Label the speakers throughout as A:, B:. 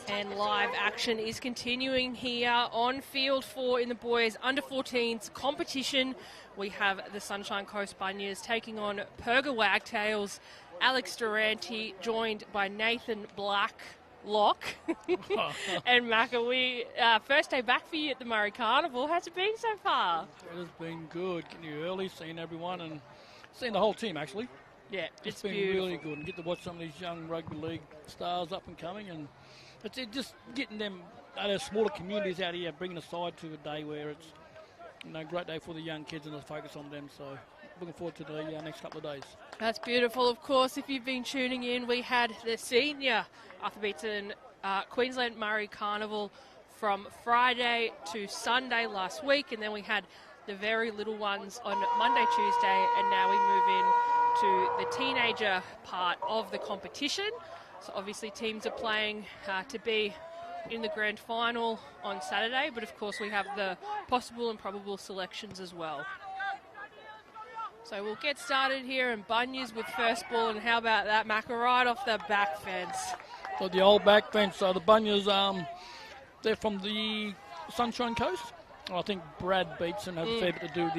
A: And live action is continuing here on field 4 in the boys under-14s competition. We have the Sunshine Coast Bunyas taking on Purga Wagtails. Alex Durante joined by Nathan Blacklock and Macca. First day back for you at the Murri Carnival. How's it been so far?
B: It has been good. Getting here early, seeing everyone and seeing the whole team actually.
A: Yeah,
B: it's been
A: beautiful.
B: Really good, and get to watch some of these young rugby league stars up and coming, and it's just getting them out of smaller communities out here, bringing a side to a day where it's great day for the young kids and the focus on them. So looking forward to the next couple of days.
A: That's beautiful. Of course, if you've been tuning in, we had the senior Arthur Beetson Queensland Murri Carnival from Friday to Sunday last week, and then we had the very little ones on Monday, Tuesday, and now we move in to the teenager part of the competition. So obviously teams are playing to be in the grand final on Saturday, but of course we have the possible and probable selections as well. So we'll get started here, and Bunyas with first ball, and how about that, Macca, right off the back fence.
B: So the old back fence, the Bunyas, they're from the Sunshine Coast. I think Brad Beetson has a fair bit to do with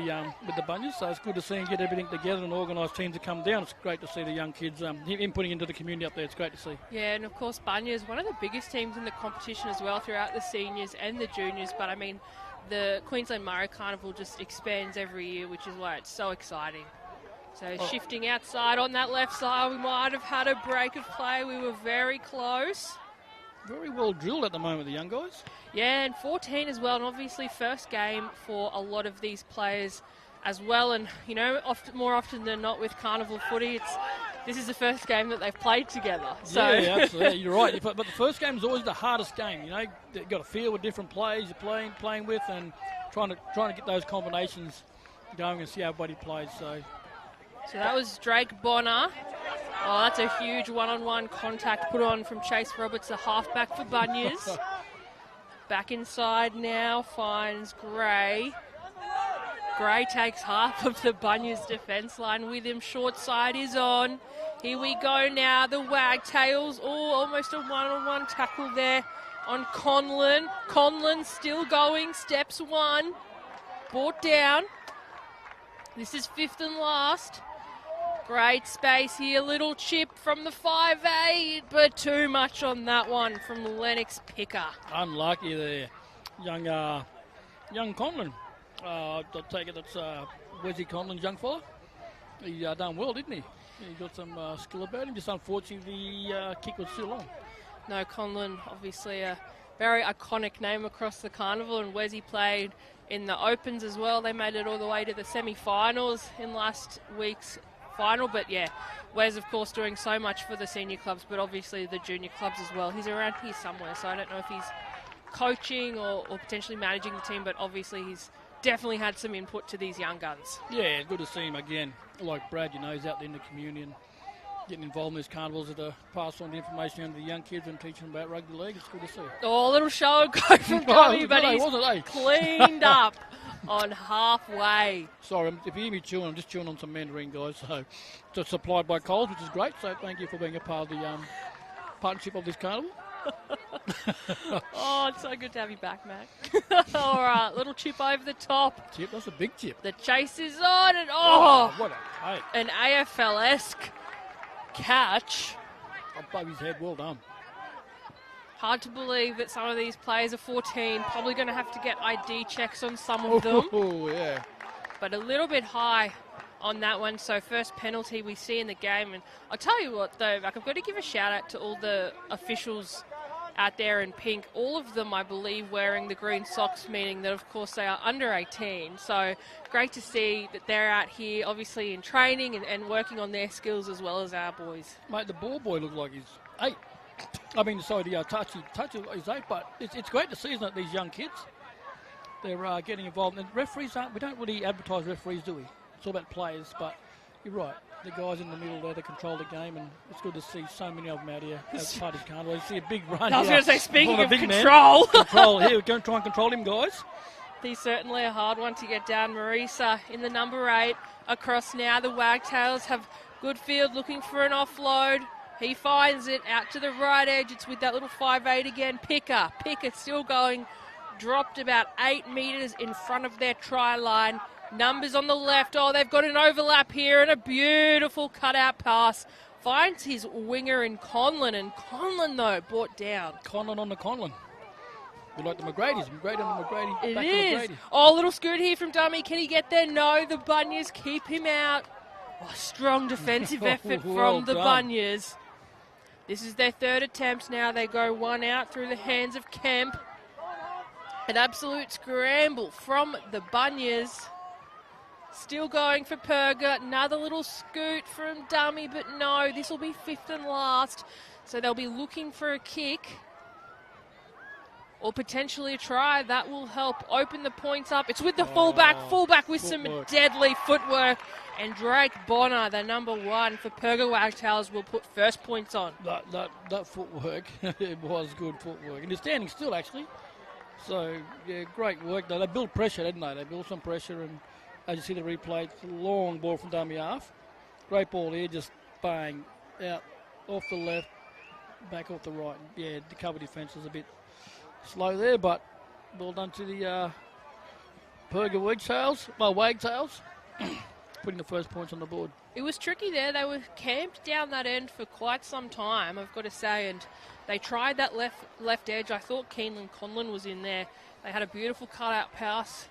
B: the Bunyas, so it's good to see him get everything together and organised teams to come down. It's great to see the young kids him putting into the community up there. It's great to see.
A: Yeah, and of course Bunyas, one of the biggest teams in the competition as well throughout the seniors and the juniors, but I mean the Queensland Murri Carnival just expands every year, which is why it's so exciting. So shifting outside on that left side, we might have had a break of play. We were very close.
B: Very well drilled at the moment, the young guys.
A: Yeah, and 14 as well, and obviously first game for a lot of these players as well. And, more often than not with Carnival footy, this is the first game that they've played together. So.
B: Yeah, absolutely. You're right. But the first game is always the hardest game. You've got to feel with different players you're playing with, and trying to get those combinations going and see how everybody plays. So
A: that was Drake Bonner. Oh, that's a huge one-on-one contact put on from Chase Roberts, the halfback for Bunyas. Back inside now, finds Gray. Gray takes half of the Bunyas defence line with him. Short side is on. Here we go now, the Wagtails. Oh, almost a one-on-one tackle there on Conlon. Conlon still going, steps one. Brought down. This is fifth and last. Great space here, little chip from the 5'8", but too much on that one from Lennox Picker.
B: Unlucky there. Young Conlon. I'll take it that's Wesley Conlon's young fella. He done well, didn't he? He got some skill about him, just unfortunately the kick was too long.
A: No, Conlon, obviously a very iconic name across the Carnival, and Wesley played in the Opens as well. They made it all the way to the semi-finals in last week's final, but yeah, Wes of course doing so much for the senior clubs, but obviously the junior clubs as well. He's around here somewhere, so I don't know if he's coaching or potentially managing the team, but obviously he's definitely had some input to these young guns.
B: Yeah, good to see him again. Like Brad, he's out there in the community and getting involved in these carnivals to pass on the information to the young kids and teach them about rugby league. It's good to see.
A: Oh, a little show and go from Tommy, but he's cleaned up on halfway.
B: Sorry, if you hear me chewing, I'm just chewing on some mandarin, guys. So it's supplied by Coles, which is great. So thank you for being a part of the partnership of this carnival.
A: Oh, it's so good to have you back, Mac. All right, little chip over the top.
B: Chip, that's a big chip.
A: The chase is on, and
B: what a hit.
A: An AFL-esque catch.
B: Above his head, well done.
A: Hard to believe that some of these players are 14, probably going to have to get ID checks on some of them.
B: Oh, yeah.
A: But a little bit high on that one, so first penalty we see in the game. And I'll tell you what, though, I've got to give a shout-out to all the officials out there in pink. All of them, I believe, wearing the green socks, meaning that, of course, they are under 18. So great to see that they're out here, obviously, in training and working on their skills as well as our boys.
B: Mate, the ball boy looks like he's 8. I mean, sorry, the touch is 8, but it's great to see, isn't it, these young kids? They're getting involved. And referees we don't really advertise referees, do we? It's all about players, but you're right. The guys in the middle there, they control the game, and it's good to see so many of them out here as part of this carnival. You see a big run.
A: I was going to say, speaking of
B: control. Control, here, we're going to try and control him, guys.
A: He's certainly a hard one to get down. Marisa in the number 8. Across now, the Wagtails have good field looking for an offload. He finds it out to the right edge. It's with that little 5'8" again. Picker still going. Dropped about 8 metres in front of their try line. Numbers on the left. Oh, they've got an overlap here and a beautiful cutout pass. Finds his winger in Conlon, and Conlon, though, brought down.
B: Conlon on the Conlon. We like the McGrady's. McGrady on the McGrady.
A: It
B: Back
A: is.
B: to McGrady.
A: Oh, little scoot here from Dummy. Can he get there? No, the Bunyas keep him out. Oh, strong defensive effort
B: Well
A: from the
B: done.
A: Bunyas. This is their third attempt now. They go one out through the hands of Kemp. An absolute scramble from the Bunyas. Still going for Purga. Another little scoot from Dummy, but no, this will be fifth and last. So they'll be looking for a kick or potentially a try. That will help open the points up. It's with the fullback with some deadly footwork. And Drake Bonner, the number 1 for Purga Wagtails, will put first points on.
B: That footwork, it was good footwork. And they're standing still, actually. So, yeah, great work. They built pressure, didn't they? They built some pressure, and as you see the replay, it's a long ball from dummy half. Great ball here, just bang, out, off the left, back off the right. Yeah, the cover defence was a bit slow there, but well done to the Purga Wagtails, putting the first points on the board.
A: It was tricky there. They were camped down that end for quite some time, I've got to say, and they tried that left edge. I thought Keeneland Conlon was in there. They had a beautiful cut-out pass.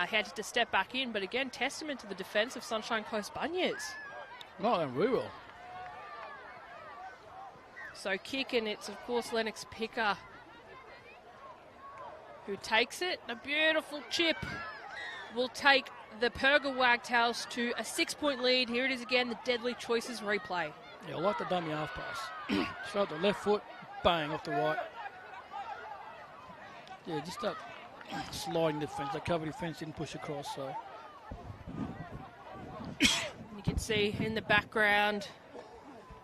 A: He had to step back in, but again, testament to the defence of Sunshine Coast Bunyas.
B: Not done very well.
A: So kick, and it's, of course, Lennox Picker who takes it. A beautiful chip will take the Purga Wagtails to a 6-point lead. Here it is again, the Deadly Choices replay.
B: Yeah, I like the dummy half pass. Straight the left foot, bang, off the right. Yeah, just that sliding defence, that cover defence didn't push across, so.
A: You can see in the background,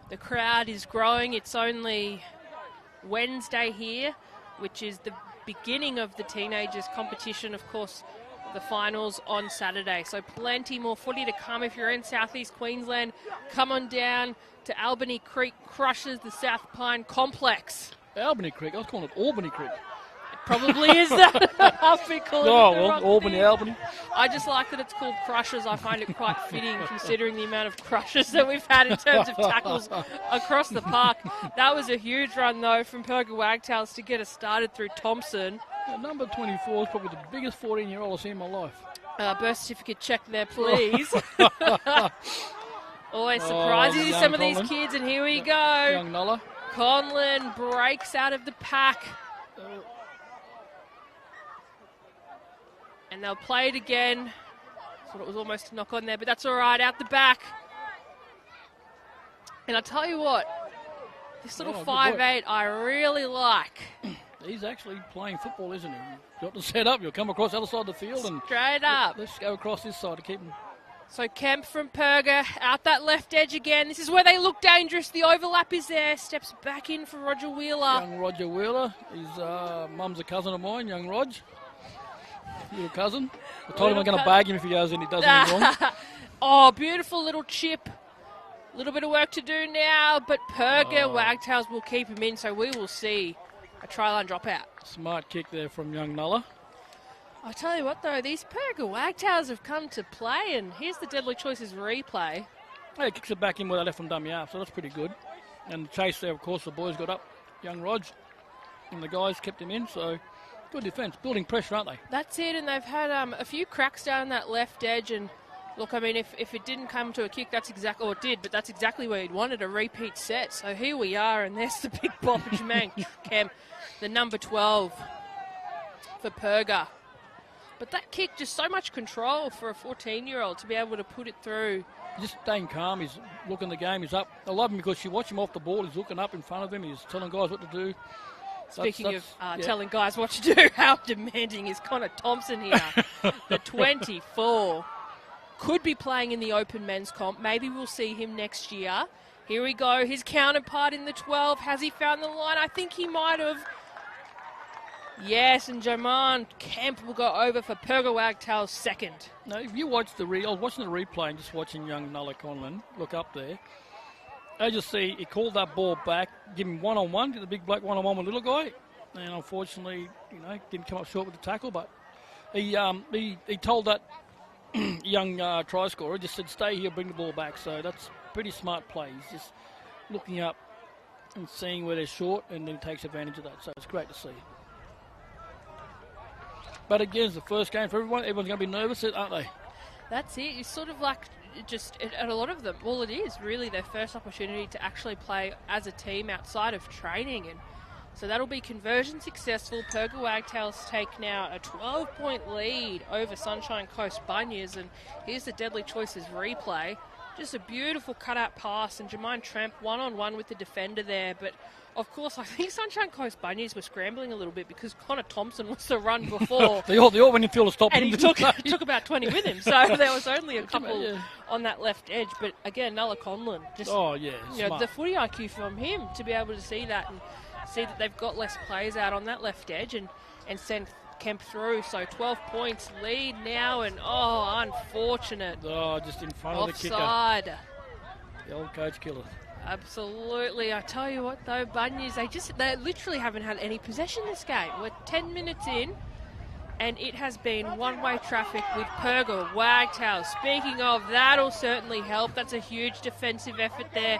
A: the crowd is growing. It's only Wednesday here, which is the beginning of the teenagers competition. Of course, the finals on Saturday. So plenty more footy to come. If you're in Southeast Queensland, come on down to Albany Creek Crushers, the South Pine Complex.
B: Albany Creek? I was calling it Albany Creek.
A: It probably is that. I'll be calling it the wrong
B: Albany,
A: thing.
B: Albany.
A: I just like that it's called Crushers. I find it quite fitting considering the amount of crushes that we've had in terms of tackles across the park. That was a huge run, though, from Purga Wagtails to get us started through Thompson.
B: Number 24 is probably the biggest 14-year-old I've seen in my life.
A: Birth certificate check there, please. Always surprises you, some of these kids, and here we go.
B: Young Nulla.
A: Conlon breaks out of the pack. And they'll play it again. Thought it was almost a knock on there, but that's all right, out the back. And I'll tell you what, this little 5'8" I really like.
B: He's actually playing football, isn't he? You've got to set up. You'll come across the other side of the field. And
A: straight up.
B: Let's go across this side to keep him.
A: So Kemp from Purga, out that left edge again. This is where they look dangerous. The overlap is there. Steps back in for Roger Wheeler.
B: Young Roger Wheeler. His mum's a cousin of mine, young Rog. Little cousin. I told him I'm going to bag him if he does anything wrong.
A: Oh, beautiful little chip. A little bit of work to do now, but Purga Wagtails will keep him in, so we will see a try line dropout.
B: Smart kick there from young Nulla.
A: I tell you what, though, these Purga Wagtails have come to play, and here's the Deadly Choices replay.
B: Hey, he kicks it back in where they left from dummy half, so that's pretty good. And the chase there, of course, the boys got up. Young Rog and the guys kept him in, so good defence. Building pressure, aren't they?
A: That's it, and they've had a few cracks down that left edge, and look, I mean, if it didn't come to a kick, that's exactly, or it did, but that's exactly where he'd wanted, a repeat set. So here we are, and there's the big bop Jermaine Kemp, the number 12 for Purga. But that kick, just so much control for a 14-year-old to be able to put it through.
B: Just staying calm. He's looking the game. He's up. I love him because you watch him off the ball. He's looking up in front of him. He's telling guys what to do.
A: Speaking of telling guys what to do, how demanding is Connor Thompson here? The 24. Could be playing in the open men's comp. Maybe we'll see him next year. Here we go. His counterpart in the 12. Has he found the line? I think he might have. Yes, and Jermaine Kemp will go over for Purga Wagtails second.
B: Now, if you watch I was watching the replay and just watching young Nulla Conlon look up there. as you see, he called that ball back, give him one-on-one, get the big bloke one-on-one with the little guy, and unfortunately, didn't come up short with the tackle, but he told that young try scorer, just said, stay here, bring the ball back. So that's pretty smart play. He's just looking up and seeing where they're short, and then takes advantage of that. So it's great to see. But again, it's the first game for everyone. Everyone's going to be nervous, aren't they?
A: That's it. It's sort of like and a lot of them, all it is really their first opportunity to actually play as a team outside of training. And so that'll be conversion successful. Purga Wagtails take now a 12-point lead over Sunshine Coast Bunyas. And here's the Deadly Choices replay. Just a beautiful cut-out pass, and Jermaine Tramp one-on-one with the defender there. But, of course, I think Sunshine Coast Bunyas were scrambling a little bit because Connor Thompson was the run before.
B: they all went in field to stop him.
A: And he took about 20 with him. So there was only a couple on that left edge. But, again, Nulla Conlon. Just, the footy IQ from him to be able to see that and see that they've got less players out on that left edge and send Kemp through. So 12 points lead now, and unfortunate.
B: Just in front of the kicker.
A: Offside.
B: The old coach killer.
A: Absolutely. I tell you what though, Bunyas, they literally haven't had any possession this game. We're 10 minutes in, and it has been one-way traffic with Purga Wagtails. Speaking of, that'll certainly help. That's a huge defensive effort there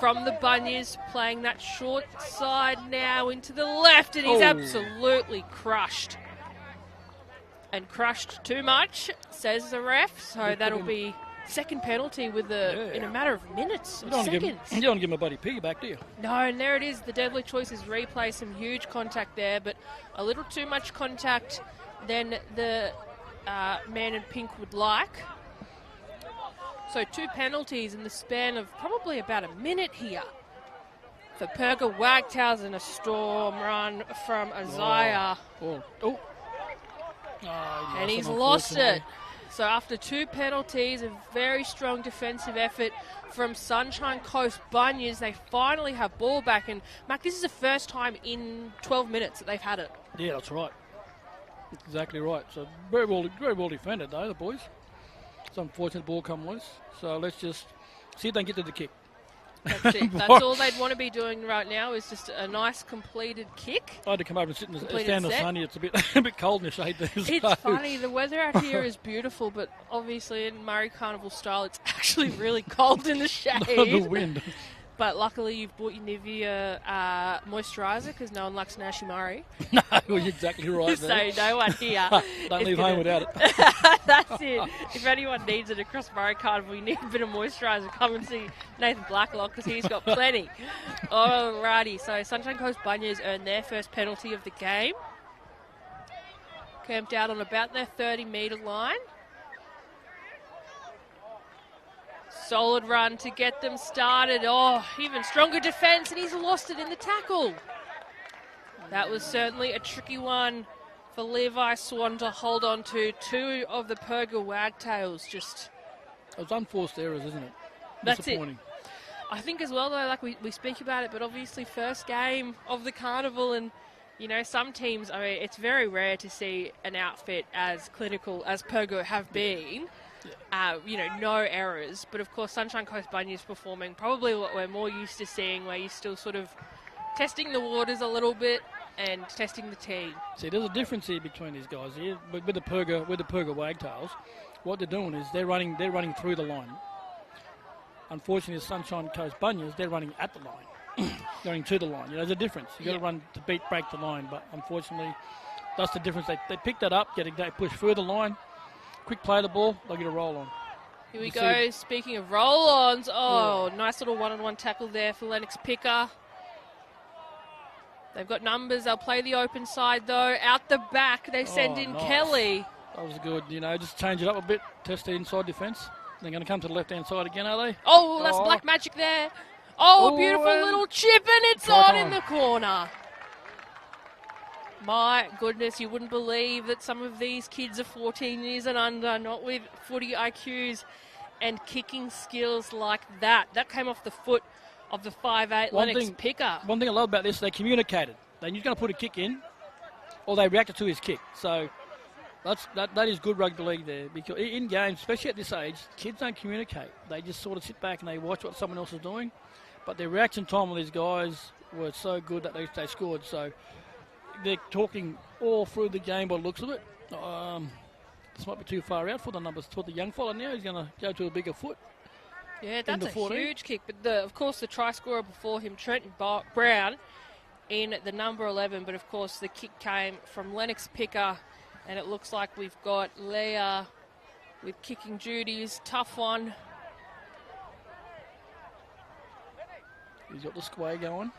A: from the Bunyas, playing that short side now into the left, and he's absolutely crushed. And crushed too much, says the ref. So that'll be second penalty in a matter of minutes,
B: seconds. You don't give him a bloody piggyback, do you?
A: No, and there it is. The Deadly Choices replay, some huge contact there, but a little too much contact than the man in pink would like. So 2 penalties in the span of probably about a minute here for Purga Wagtails, and a storm run from Isaiah. And he's lost it. So after 2 penalties, a very strong defensive effort from Sunshine Coast Bunyas, they finally have ball back. And, Mac, this is the first time in 12 minutes that they've had it.
B: Yeah, that's right. Exactly right. So very well defended, though, the boys. It's unfortunate the ball come loose. So let's just see if they can get to the kick.
A: That's it. That's all they'd want to be doing right now, is just a nice completed kick.
B: I had to come over and sit and stand in the sun here. It's a bit cold in the shade there.
A: It's funny. The weather out here is beautiful, but obviously in Murri Carnival style, it's actually really cold in the shade.
B: The wind.
A: But luckily you've bought your Nivea moisturiser, because no one likes Nashi Murri.
B: No, you're exactly right.
A: So no one here.
B: Don't leave home without it.
A: That's it. If anyone needs it across Murri Carnival, you need a bit of moisturiser, come and see Nathan Blacklock, because he's got plenty. Alrighty, so Sunshine Coast Bunyas earned their first penalty of the game. Camped out on about their 30-metre line. Solid run to get them started. Even stronger defence, and he's lost it in the tackle. That was certainly a tricky one for Levi Swan to hold on to. 2 of the Purga Wagtails just...
B: It was unforced errors, isn't it?
A: That's it. I think as well, though, like we speak about it, but obviously first game of the Carnival, and, some teams, it's very rare to see an outfit as clinical as Purga have been. No errors, but of course Sunshine Coast Bunyas performing probably what we're more used to seeing, where you're still sort of testing the waters a little bit and testing the team.
B: See, there's a difference here between these guys here. With the Purga Wagtails, what they're doing is they're running through the line. Unfortunately, the Sunshine Coast Bunyas, they're running at the line, going to the line. There's a difference. You've got to run to break the line, but unfortunately, that's the difference. They pick that up, they push through the line. Quick play the ball, they'll get a roll on.
A: Here we go. Speaking of roll-ons, nice little one-on-one tackle there for Lennox Picker. They've got numbers. They'll play the open side, though. Out the back, they send in Kelly.
B: That was good. Just change it up a bit, test the inside defence. They're going to come to the left-hand side again, are they?
A: That's black magic there. Beautiful little chip, and it's on in the corner. My goodness, you wouldn't believe that some of these kids are 14 years and under, not with footy IQs and kicking skills like that. That came off the foot of the 5'8" Lennox Picker.
B: One thing I love about this, they communicated. They knew he's going to put a kick in, or they reacted to his kick. So that is good rugby league there. Because in games, especially at this age, kids don't communicate. They just sort of sit back and they watch what someone else is doing. But the reaction time of these guys was so good that they scored. So they're talking all through the game by the looks of it. This might be too far out for the numbers. For the young fella now, he's going to go to a bigger foot.
A: Yeah, that's a huge kick. But, of course, the try scorer before him, Trenton Brown, in the number 11. But, of course, the kick came from Lennox Picker. And it looks like we've got Leah with kicking duties. Tough one.
B: He's got the square going.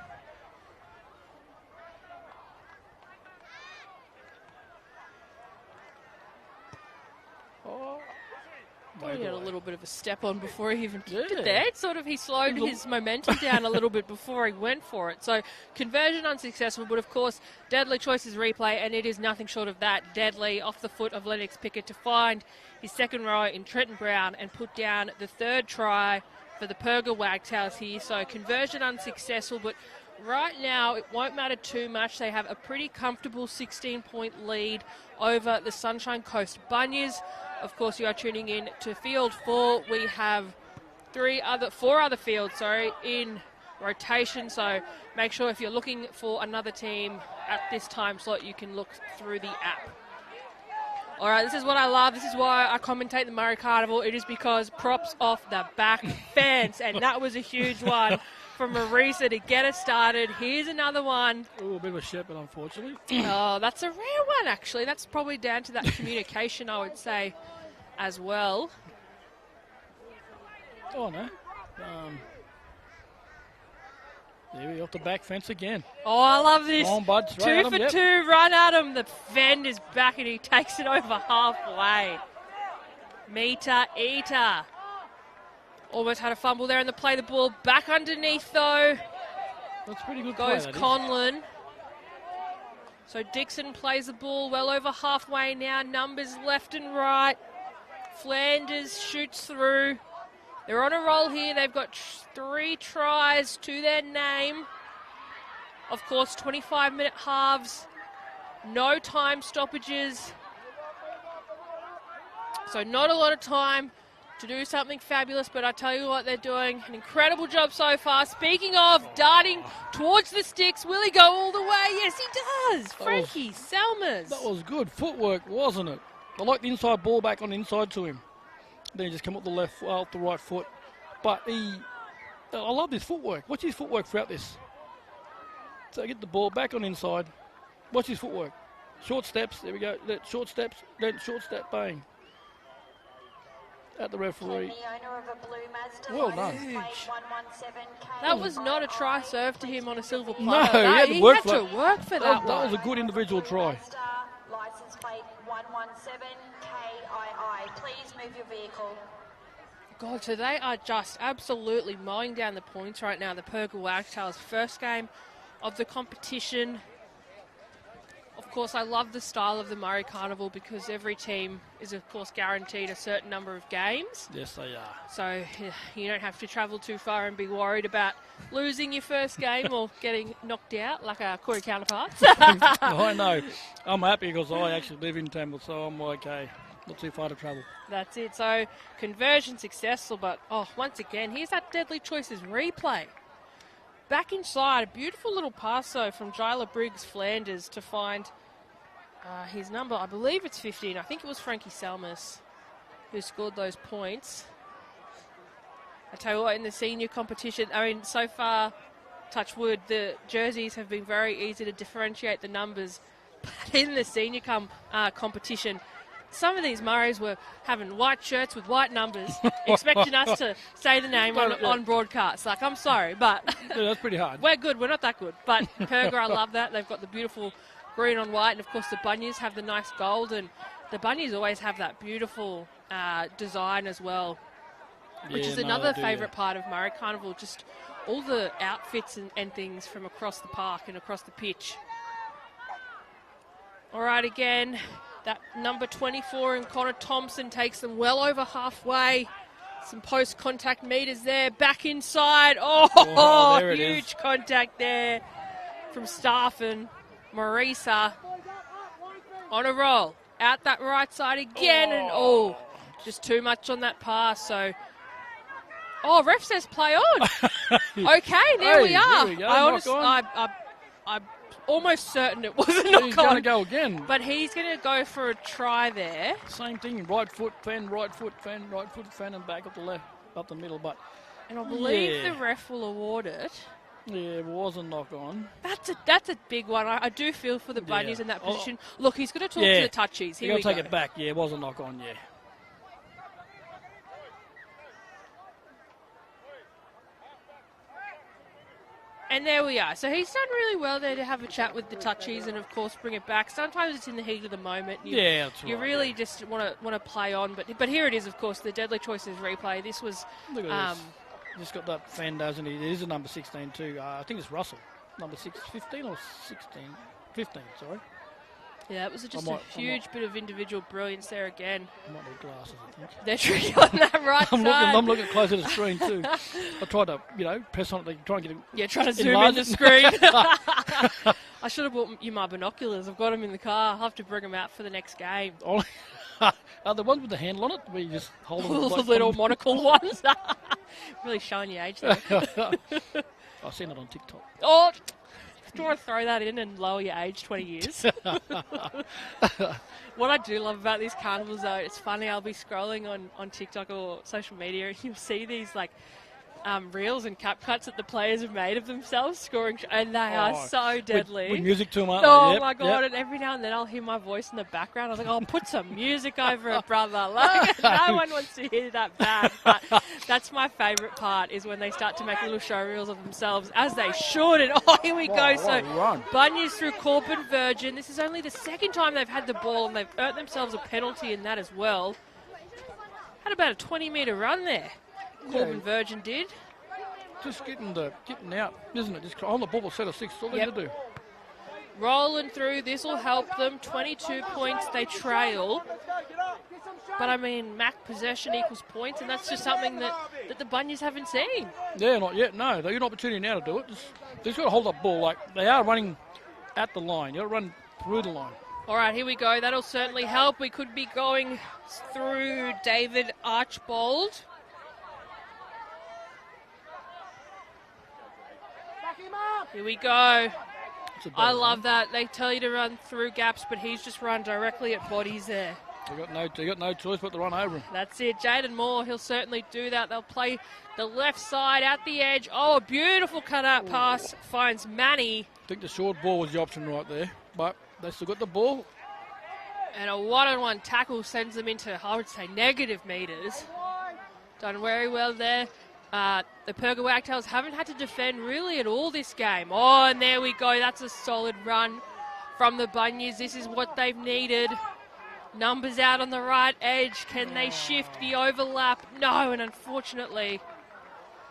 A: He had a little bit of a step on before he even kicked it there. It's sort of, he slowed his momentum down a little bit before he went for it. So conversion unsuccessful, but of course, deadly choices replay, and it is nothing short of that. Deadly off the foot of Lennox Pickett to find his second row in Trenton Brown and put down the third try for the Purga Wagtails here. So conversion unsuccessful, but right now it won't matter too much. They have a pretty comfortable 16-point lead over the Sunshine Coast Bunyas. Of course, you are tuning in to Field 4. We have four other fields, in rotation. So make sure if you're looking for another team at this time slot, you can look through the app. All right, this is what I love. This is why I commentate the Murri Carnival. It is because props off the back fence, and that was a huge one from Marisa to get us started. Here's another one.
B: Oh, a bit of a shepherd, unfortunately.
A: Oh, that's a rare one, actually. That's probably down to that communication, I would say, as well.
B: Oh, no. There we off the back fence again.
A: Oh, I love this.
B: Come on, bud.
A: 2 for 2, run at him. The fend is back and he takes it over halfway. Meter eater. Almost had a fumble there in the play. The ball back underneath, though.
B: That's pretty good.
A: Goes Conlon. So Dixon plays the ball well over halfway now. Numbers left and right. Flanders shoots through. They're on a roll here. They've got 3 tries to their name. Of course, 25-minute halves. No time stoppages. So not a lot of time to do something fabulous, but I tell you what, they're doing an incredible job so far. Speaking of darting towards the sticks, will he go all the way? Yes, he does. Frankie Selmers.
B: That was good footwork, wasn't it? I like the inside ball back on the inside to him. Then he just come up the right foot. But I love his footwork. Watch his footwork throughout this. So get the ball back on inside. Watch his footwork. Short steps. There we go. Short steps. Then short step. Bang. At the referee. Well done.
A: That was not a try serve to him on a silver platter.
B: No,
A: he had to work for that one.
B: That was a good individual try.
C: License plate 117 KII. Please move your vehicle.
A: God, so they are just absolutely mowing down the points right now. The Purga Wagtails' first game of the competition. Of course, I love the style of the Murri Carnival because every team is, of course, guaranteed a certain number of games.
B: Yes, they are.
A: So you don't have to travel too far and be worried about losing your first game or getting knocked out like our Corey counterparts.
B: I know. I'm happy because I actually live in Tamil, so I'm okay. Not too far to travel.
A: That's it. So conversion successful, but once again, here's that deadly choices replay. Back inside, a beautiful little pass though from Jyla Briggs Flanders to find his number. I believe it's 15. I think it was Frankie Selmas who scored those points. I tell you what, in the senior competition, I mean, so far, touch wood, the jerseys have been very easy to differentiate the numbers. But in the senior competition, some of these Murrays were having white shirts with white numbers, expecting us to say the name on broadcast. Like, I'm sorry, but
B: yeah, that's pretty hard.
A: We're good. We're not that good. But Purga, I love that. They've got the beautiful green on white, and of course the Bunyas have the nice gold, and the Bunyas always have that beautiful design as well, which is another favourite part of Murri Carnival, just all the outfits and things from across the park and across the pitch. All right, again. That number 24 and Connor Thompson takes them well over halfway. Some post-contact meters there. Back inside. Oh, huge contact there from Staffen. Marisa on a roll. Out that right side again. And just too much on that pass. So Oh, ref says play on. Okay, there we are.
B: There we go.
A: I'm almost certain it wasn't a knock on.
B: He's going to go again.
A: But he's going to go for a try there.
B: Same thing, right foot, fan, right foot, fan, right foot, fan, and back up the left, up the middle. But
A: And I believe the ref will award it.
B: Yeah, it was a knock on.
A: That's a big one. I do feel for the Bunyas in that position. Look, he's going to talk to the touchies. Here we go.
B: Take it back. Yeah, it was a knock on, yeah.
A: And there we are. So he's done really well there to have a chat with the touchies and, of course, bring it back. Sometimes it's in the heat of the moment.
B: That's right.
A: You really just want to play on. But here it is, of course, the Deadly Choices replay. This was...
B: Look at this. Just got that fan, doesn't he? It is a number 16 too. I think it's Russell. Number 15 or 16? 15, sorry.
A: Yeah, it was just a huge bit of individual brilliance there again.
B: I might need glasses, I think.
A: They're tricky on that right side.
B: I'm looking close to the screen too. I tried to, press on it, try and get it.
A: Yeah, trying to zoom in the screen. I should have bought you my binoculars. I've got them in the car. I'll have to bring them out for the next game.
B: Are the ones with the handle on it where you just hold them?
A: The little monocle ones. Really showing your age there.
B: I've seen it on TikTok.
A: Oh, do you want to throw that in and lower your age 20 years? What I do love about these carnivals, though, it's funny. I'll be scrolling on TikTok or social media and you'll see these, reels and cap cuts that the players have made of themselves scoring, and they are so deadly.
B: With music to them, aren't
A: they?
B: Yep,
A: my God, and every now and then I'll hear my voice in the background. I was like, I'll put some music over it, brother. No one wants to hear that bad. But that's my favourite part, is when they start to make little show reels of themselves, as they should. And here we go. So Bunyas through Corbin Virgin. This is only the second time they've had the ball, and they've earned themselves a penalty in that as well. Had about a 20-metre run there. Corbin Virgin did.
B: Just getting out, isn't it? Just on the ball, set of 6. That's all they need to do.
A: Rolling through. This will help them. 22 points. They trail. But, I mean, MAC possession equals points, and that's just something that the Bunyas haven't seen.
B: Yeah, not yet, no. They've got an opportunity now to do it. They've got to hold that ball. They are running at the line. You've got to run through the line.
A: All right, here we go. That'll certainly help. We could be going through David Archbold. Here we go. I love that. They tell you to run through gaps, but he's just run directly at bodies there.
B: They got no choice but to run over him.
A: That's it. Jaden Moore, he'll certainly do that. They'll play the left side at the edge. Oh, a beautiful cut-out pass finds Manny.
B: I think the short ball was the option right there, but they still got the ball.
A: And a one-on-one tackle sends them into, I would say, negative meters. Done very well there. The Purga Wagtails haven't had to defend really at all this game. Oh, and there we go. That's a solid run from the Bunyas. This is what they've needed. Numbers out on the right edge. Can they shift the overlap? No, and unfortunately,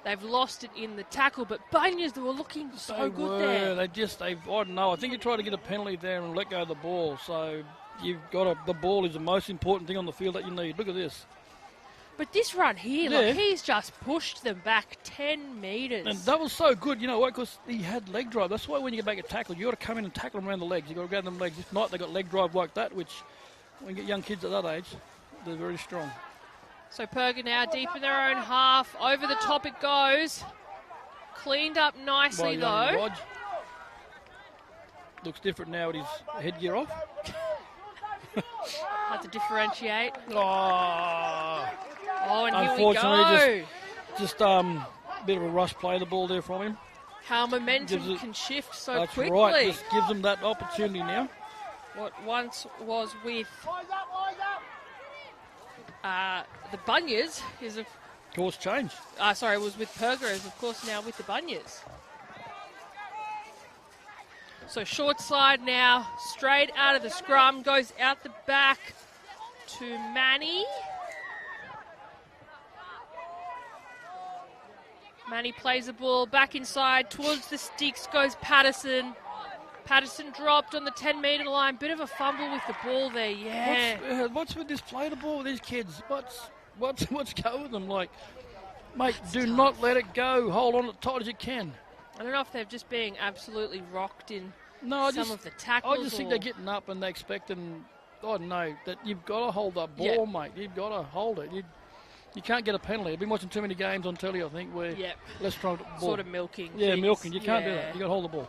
A: they've lost it in the tackle. But Bunyas, they were looking so good there.
B: I don't know. I think you tried to get a penalty there and let go of the ball. So the ball is the most important thing on the field that you need. Look at this.
A: But this run here, he's just pushed them back 10 metres.
B: And that was so good, you know what, because he had leg drive. That's why when you get back a tackle, you got to come in and tackle them around the legs. You got to grab them legs. If not, they got leg drive like that, which when you get young kids at that age, they're very strong.
A: So Purga now deep in their own half. Over the top it goes. Cleaned up nicely, though.
B: Rog. Looks different now with his headgear off.
A: Hard to differentiate.
B: Oh,
A: and here we go.
B: Just bit of a rush play the ball there from him.
A: How momentum can shift so quickly.
B: That's right, just gives them that opportunity now.
A: What once was with the Bunyas is, of
B: course, changed.
A: It was with Purga, is of course now with the Bunyas. So short slide now, straight out of the scrum, goes out the back to Manny. Manny plays the ball back inside towards the sticks, goes Patterson. Patterson dropped on the 10-metre line. Bit of a fumble with the ball there, yeah.
B: What's with this play the ball with these kids? What's go with them? Like, mate, do not let it go. Hold on as tight as you can.
A: I don't know if they're just being absolutely rocked in some of the
B: I
A: tackles.
B: just think they're getting up and they're expecting, I don't know, that you've got to hold that ball, mate. You've got to hold it. You can't get a penalty. I've been watching too many games on telly, I think, where let's try to ball.
A: Sort of milking.
B: Yeah,
A: things.
B: milking. You can't do that. You got to hold the ball.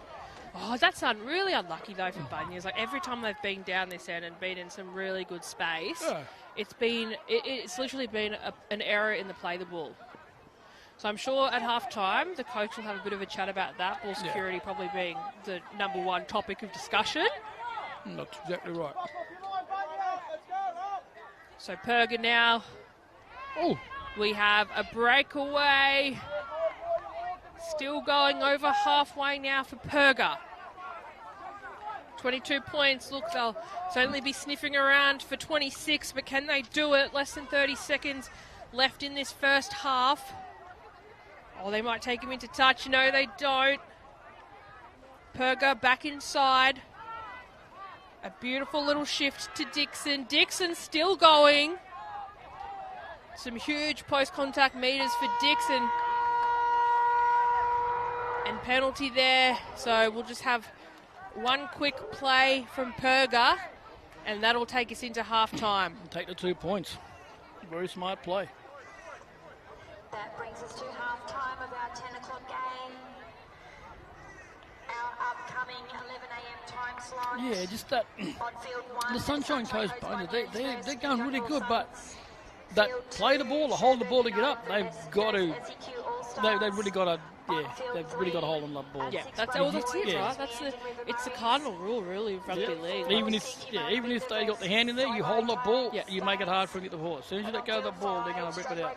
A: Oh, that's really unlucky though for Bunyas. Like every time they've been down this end and been in some really good space, it's literally been an error in the play the ball. So I'm sure at half time the coach will have a bit of a chat about that. Ball security probably being the number one topic of discussion.
B: That's exactly right.
A: So Purga now.
B: Oh,
A: we have a breakaway. Still going over halfway now for Purga. 22 points. Look, they'll certainly be sniffing around for 26, but can they do it? Less than 30 seconds left in this first half. Oh, they might take him into touch. No, they don't. Purga back inside. A beautiful little shift to Dixon. Dixon still going. Some huge post-contact meters for Dixon. And penalty there. So we'll just have one quick play from Purga, and that'll take us into half-time.
B: Take the 2 points. Very smart play.
C: That brings us to half-time of our 10 o'clock game. Our upcoming 11 a.m. time slot.
B: Yeah, just that.
C: On field one,
B: The Sunshine Coast Bunyas, they're going really good, but that play the ball, to hold the ball to get up, they've got to. They've really got to. Yeah, they've really got to hold on that ball.
A: Yeah, that's it, right? It's the cardinal rule, really, of rugby league.
B: Even if they got the hand in there, you hold that ball, you make it hard for them to get the ball. As soon as you let go of the ball, they're going to rip it out.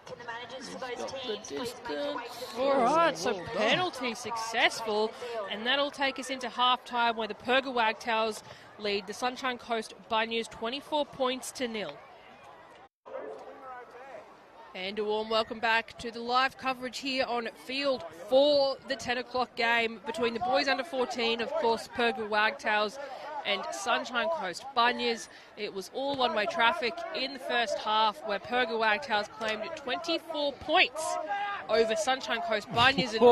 C: Can the managers for those teams please make their way to the field?
A: All right, so penalty successful, and that'll take us into half-time where the Purga Wagtails lead the Sunshine Coast Bunyas 24 points to 0. And a warm welcome back to the live coverage here on field for the 10 o'clock game between the boys under 14, of course, Purga Wagtails and Sunshine Coast Bunyas. It was all one-way traffic in the first half where Purga Wagtails claimed 24 points over Sunshine Coast Bunyas. And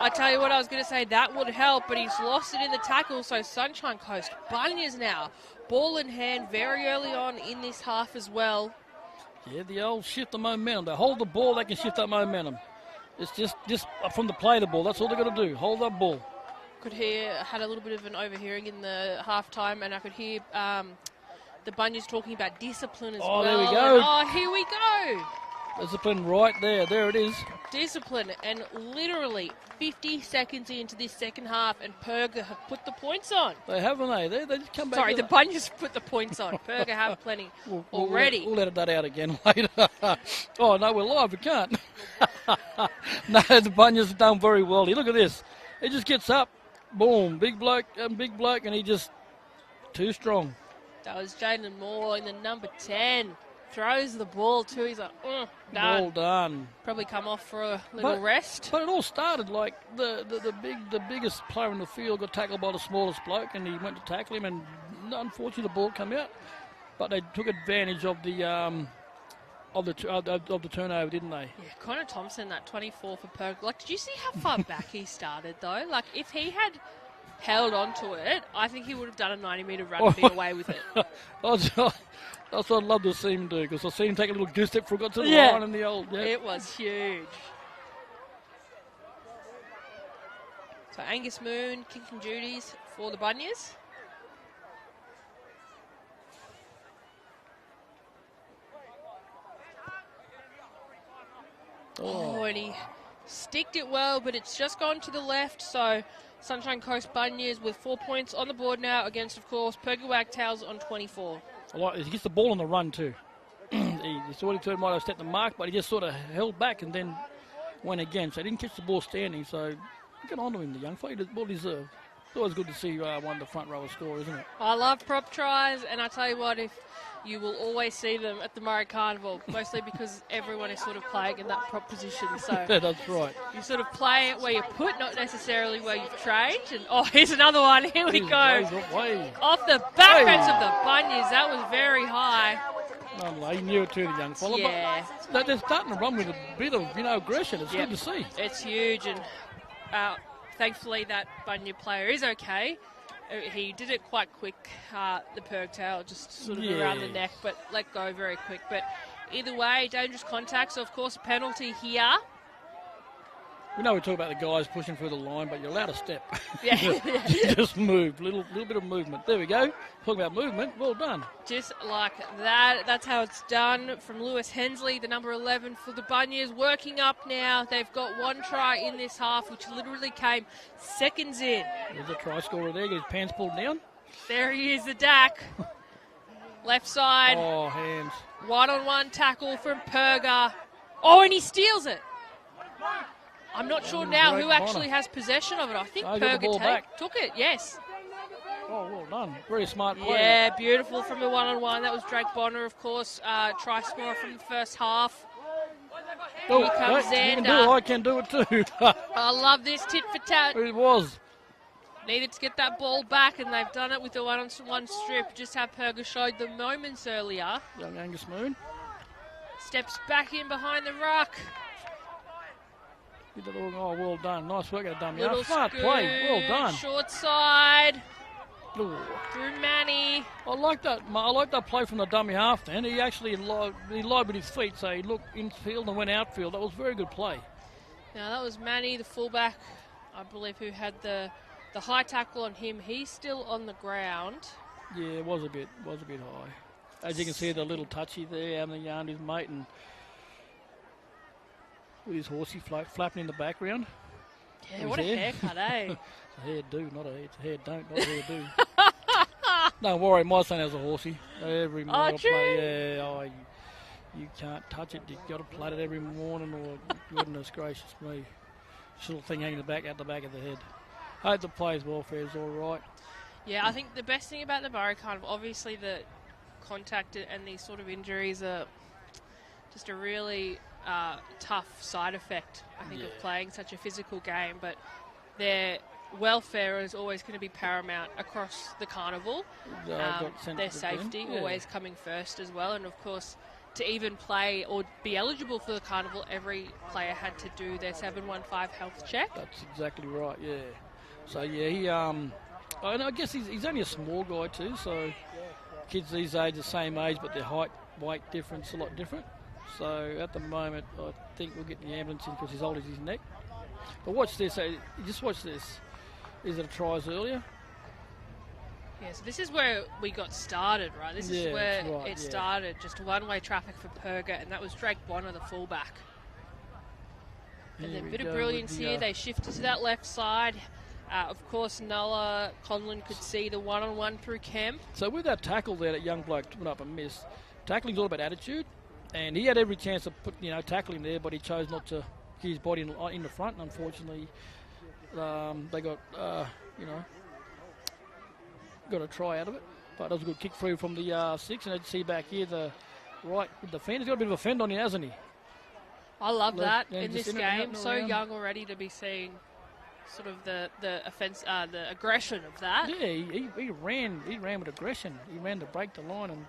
A: I tell you what, I was going to say that would help, but he's lost it in the tackle. So Sunshine Coast Bunyas now, ball in hand very early on in this half as well.
B: Yeah, the old shift the momentum. They hold the ball, they can shift that momentum. It's just from the play the ball. That's all they got to do. Hold that ball.
A: Had a little bit of an overhearing in the halftime, and I could hear the Bunyas talking about discipline as well.
B: Oh, there we go.
A: Oh, here we go.
B: Discipline right there. There it is.
A: Discipline, and literally 50 seconds into this second half, and Purga have put the points on.
B: They haven't they? They just come back.
A: Sorry, the Bunyas put the points on. Purga have plenty already.
B: We'll edit that out again later. Oh, no, we're live. We can't. No, the Bunyas have done very well. Look at this. He just gets up. Boom. Big bloke, and he just too strong.
A: That was Jaden Moore in the number 10. Throws the ball too. He's like, done.
B: Well done.
A: Probably come off for a little rest.
B: But it all started like the biggest player in the field got tackled by the smallest bloke, and he went to tackle him, and unfortunately the ball came out. But they took advantage of the turnover, didn't they?
A: Yeah, Connor Thompson, that 24 for Purga. Like, did you see how far back he started though? Like, if he had held on to it, I think he would have done a 90-metre run and be away with it.
B: That's what I'd love to see him do, because I've seen him take a little goose step before he got to the line in the old... Yeah.
A: It was huge. So Angus Moon kicking duties for the Bunyas. Oh, and he sticked it well, but it's just gone to the left, so Sunshine Coast Bunyas with 4 points on the board now against, of course, Purga Wagtails on 24.
B: He gets the ball on the run too. He thought he might have stepped the mark, but he just sort of held back and then went again. So he didn't catch the ball standing. So get on to him, the young fella. Well deserved. It's always good to see one of the front rowers score, isn't it?
A: I love prop tries, and I tell you what, if you will always see them at the Murri Carnival, mostly because everyone is sort of playing in that prop position. So
B: yeah, that's right.
A: You sort of play it where you put, not necessarily where you've trained. And here's another one. Here we go. Off the back fence of the Bunyas. That was very high.
B: No, he knew it too, the young fella.
A: Yeah.
B: But they're starting to run with a bit of, aggression. It's good to see.
A: It's huge, and thankfully that Bunya player is okay. He did it quite quick, the Purgtail, just sort of around the neck, but let go very quick. But either way, dangerous contact, so of course a penalty here.
B: We know we talk about the guys pushing through the line, but you're allowed to step.
A: Yeah.
B: Just move, little bit of movement. There we go. Talking about movement, well done.
A: Just like that. That's how it's done from Lewis Hensley, the number 11 for the Bunyas, working up now. They've got one try in this half, which literally came seconds in.
B: There's a try scorer there, get his pants pulled down.
A: There he is, the Dak. Left side.
B: Oh, hands.
A: One-on-one tackle from Purga. Oh, and he steals it. I'm not sure now who actually has possession of it. I think Purga took it, yes.
B: Oh, well done. Very smart play.
A: Yeah, beautiful from the one-on-one. That was Drake Bonner, of course. Try scorer from the first half.
B: Oh,
A: Here comes Xander.
B: I can do it too.
A: I love this tit for tat.
B: It was.
A: Needed to get that ball back, and they've done it with the one-on-one strip. Just how Purga showed them moments earlier.
B: Young Angus Moon.
A: Steps back in behind the ruck.
B: Oh, well done. Nice work out of Dummy.
A: Little
B: Smart play. Well done.
A: Short side.
B: Ooh.
A: Through Manny.
B: I like that play from the dummy half then. He actually lied with his feet, so he looked infield and went outfield. That was a very good play.
A: Now that was Manny, the fullback, I believe, who had the high tackle on him. He's still on the ground.
B: Yeah, it was a bit high. As you can see, the little touchy there, having a yarn his mate, and with his horsey flapping in the background.
A: Yeah, what a haircut, eh?
B: It's a hairdo, not it's a hair don't, not a hairdo. Don't worry, my son has a horsey. Every morning I play. Yeah, you can't touch it. You've got to plait it every morning, or goodness gracious me. This little thing hanging out the back of the head. Hope the players' welfare is all right.
A: Yeah, I think the best thing about the Murri Carnival, obviously the contact and these sort of injuries are just a really tough side effect, I think, of playing such a physical game, but their welfare is always going to be paramount across the carnival. Their safety always coming first as well, and of course to even play or be eligible for the carnival, every player had to do their 715 health check.
B: That's exactly right, yeah. So yeah, he I guess he's only a small guy too, so kids these days the same age, but their height, weight difference a lot different. So at the moment, I think we'll get the ambulance in because he's old as his neck. But watch this. Just watch this. Is it a tries earlier?
A: Yeah, so this is where we got started, right? This is where it started. Just one-way traffic for Purga, and that was Drake Bonner, the fullback. And then a bit of brilliance here. They shifted to that left side. Of course, Noah Conlon could see the one-on-one through Kemp.
B: So with that tackle there, that young bloke went up and missed. Tackling's all about attitude. And he had every chance to tackle him there, but he chose not to get his body in the front. And unfortunately, they got a try out of it. But that was a good kick through from the 6. And let's see back here, the right with the fend. He's got a bit of a fend on him, hasn't he?
A: I love that in this game. So young already to be seeing sort of the offense, the aggression of that.
B: Yeah, he ran with aggression. He ran to break the line and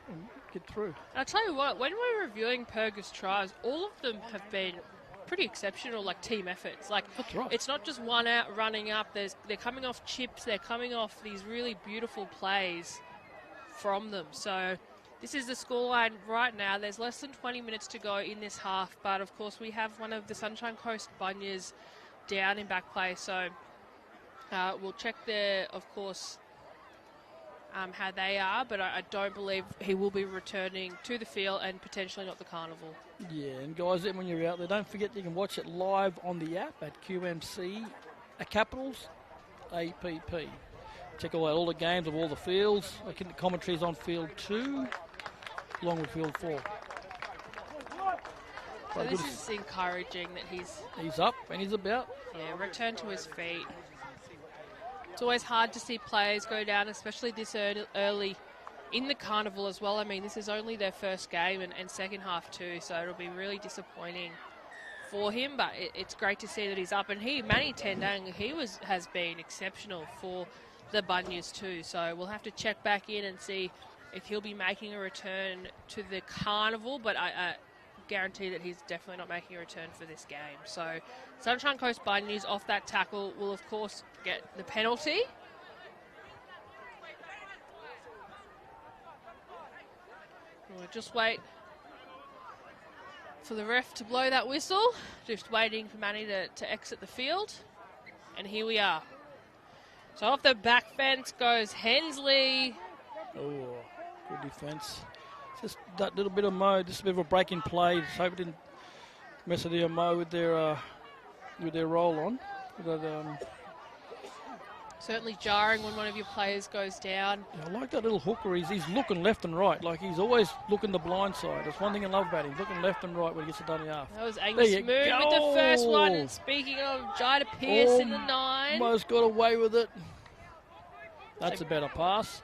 B: get through.
A: And I'll tell you what, when we're reviewing Purga's tries, all of them have been pretty exceptional, like team efforts. Like,
B: that's right.
A: It's not just one out running up. They're coming off chips. They're coming off these really beautiful plays from them. So this is the scoreline right now. There's less than 20 minutes to go in this half, but of course we have one of the Sunshine Coast Bunyas down in back play. So we'll check there, of course, how they are, but I don't believe he will be returning to the field and potentially not the carnival.
B: Yeah, and guys, when you're out there, don't forget you can watch it live on the app at QMC Capitals APP. Check all the games of all the fields. I think the commentary's on field 2 along with field 4.
A: So this is encouraging that
B: he's up and he's about.
A: Yeah, return to his feet. It's always hard to see players go down, especially this early in the carnival as well. I mean, this is only their first game and second half too, so it'll be really disappointing for him. But it's great to see that he's up. And Manny Tendang, has been exceptional for the Bunyas too. So we'll have to check back in and see if he'll be making a return to the carnival. But I guarantee that he's definitely not making a return for this game. So Sunshine Coast Bunyas off that tackle will of course get the penalty. We'll just wait for the ref to blow that whistle. Just waiting for Manny to exit the field. And here we are. So off the back fence goes Hensley.
B: Oh, good defence. Just that little bit of Mo, just a bit of a break in play. Just hope it didn't mess with their Mo with their roll on.
A: Certainly jarring when one of your players goes down.
B: Yeah, I like that little hooker. He's looking left and right. Like he's always looking the blind side. That's one thing I love about him. Looking left and right when he gets it done in half.
A: That was Angus Moon with the first one. And speaking of Jida Pierce in the 9.
B: Mo's got away with it. That's a better pass.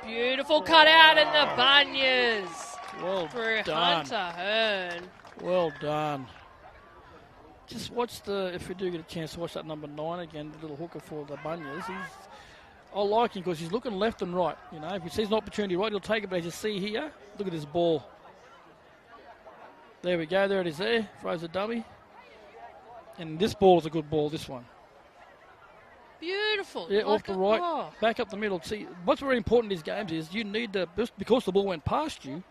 A: Beautiful cutout in the Bunyas.
B: Well
A: through
B: done.
A: Hunter Hearn.
B: Well done. Just watch if you do get a chance to watch that number 9 again, the little hooker for the Bunyas. I like him because he's looking left and right. You know, if he sees an opportunity right, he'll take it. But as you see here, look at this ball. There we go. There it is there. Throws a dummy. And this ball is a good ball, this one.
A: Beautiful.
B: Yeah, off the right, back up the middle. See, what's very important in these games is you need to, because the ball went past you,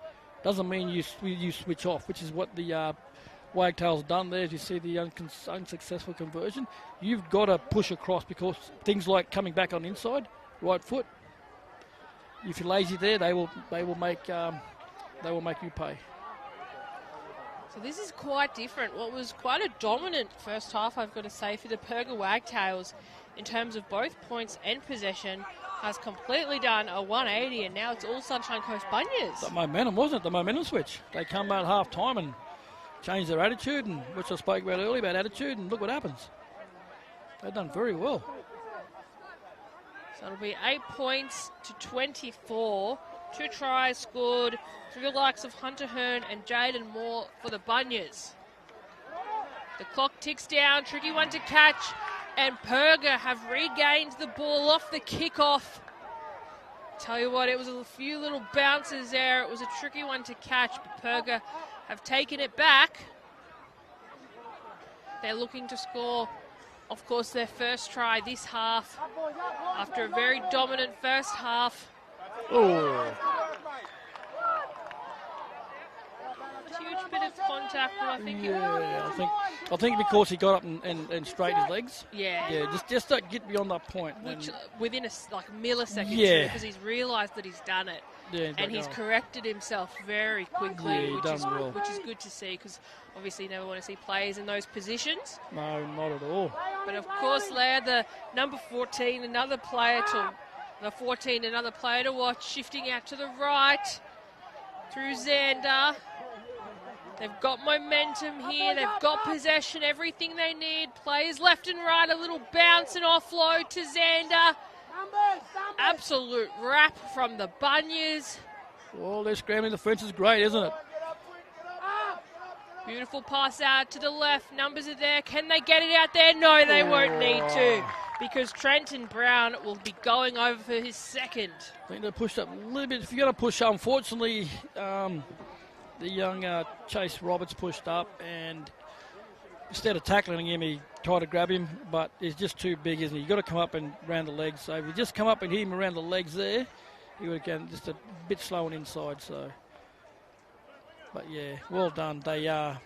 B: doesn't mean you switch off, which is what the Wagtails done there. As you see the unsuccessful conversion, you've got to push across because things like coming back on the inside, right foot. If you're lazy there, they will make you pay.
A: So this is quite different. What was quite a dominant first half, I've got to say, for the Purga Wagtails in terms of both points and possession, has completely done a 180, and now it's all Sunshine Coast Bunyas.
B: The momentum, wasn't it? The momentum switch. They come out half time and change their attitude, and which I spoke about earlier about attitude, and look what happens. They've done very well.
A: So it'll be 8 points to 24. 2 tries scored through the likes of Hunter Hearn and Jaden Moore for the Bunyas. The clock ticks down, tricky one to catch, and Purga have regained the ball off the kickoff. Tell you what, it was a few little bounces there. It was a tricky one to catch, but Purga have taken it back. They're looking to score, of course, their first try this half after a very dominant first half.
B: Oh.
A: Huge bit of contact, but I think
B: I think because he got up and straightened his legs.
A: Yeah,
B: just don't get beyond that point.
A: Which within a millisecond, because he's realised that he's done it, and he's corrected himself very quickly, which is good to see, because obviously you never want to see players in those positions.
B: No, not at all.
A: But of course, Lair, the number 14, another player to watch, shifting out to the right through Xander. They've got momentum here. They've got possession, everything they need. Players left and right, a little bounce and offload to Xander. Absolute wrap from the Bunyas.
B: Well, they're scrambling. The fence is great, isn't it?
A: Beautiful pass out to the left. Numbers are there. Can they get it out there? No, they won't need to, because Trenton Brown will be going over for his second.
B: I think they pushed up a little bit. If you're going to push, unfortunately, the young Chase Roberts pushed up, and instead of tackling him, he tried to grab him, but he's just too big, isn't he? You've got to come up and around the legs. So if you just come up and hit him around the legs there, he would have just a bit slow on inside. So, but yeah, well done. They had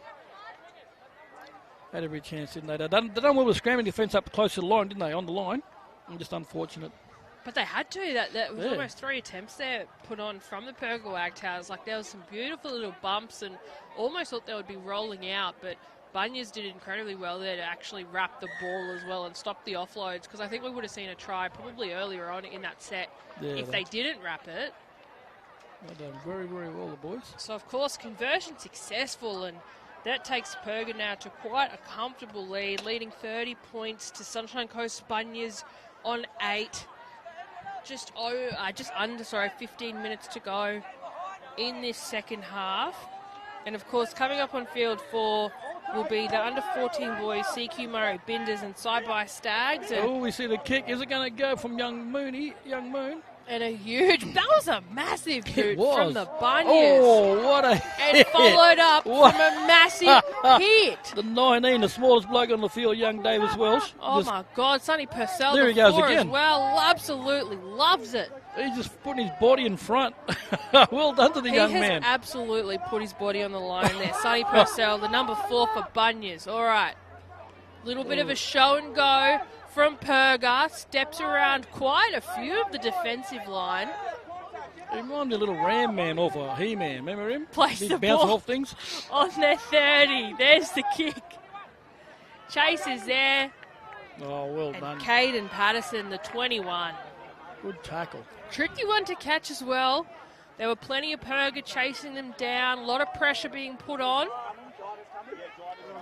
B: every chance, didn't they? They done well with scrambling defence up close to the line, didn't they? On the line, and just unfortunate.
A: But they had to. That was almost 3 attempts there put on from the Purga Wagtails. Like, there was some beautiful little bumps, and almost thought they would be rolling out, but Bunyas did incredibly well there to actually wrap the ball as well and stop the offloads, because I think we would have seen a try probably earlier on in that set if they didn't wrap it.
B: They've done very, very well, the boys.
A: So, of course, conversion successful, and that takes Purga now to quite a comfortable lead, leading 30 points to Sunshine Coast Bunyas on 8. Just under 15 minutes to go in this second half. And, of course, coming up on field 4 will be the under-14 boys, CQ Murri, Binders and Side-by Stags.
B: Oh, we see the kick. Is it going to go from Young Moon?
A: And a huge, that was a massive boot from the Bunyas.
B: Oh, what a hit.
A: And followed up from a massive hit.
B: The 19, the smallest bloke on the field, young Davis Welsh.
A: Oh, my God. Sonny Purcell,
B: there he goes
A: again.
B: As
A: well, absolutely loves it.
B: He's just putting his body in front. Well done to the young man.
A: He has absolutely put his body on the line there. Sonny Purcell, the number 4 for Bunyas. All right. Little bit of a show and go from Purga. Steps around quite a few of the defensive line.
B: He reminded me a little Ram Man off a He-Man. Remember him?
A: Place
B: He's
A: the
B: bouncing
A: ball
B: off things.
A: on their 30. There's the kick. Chase is there.
B: Oh, well
A: And
B: done.
A: Caden Patterson, the 21.
B: Good tackle.
A: Tricky one to catch as well. There were plenty of Purga chasing them down. A lot of pressure being put on.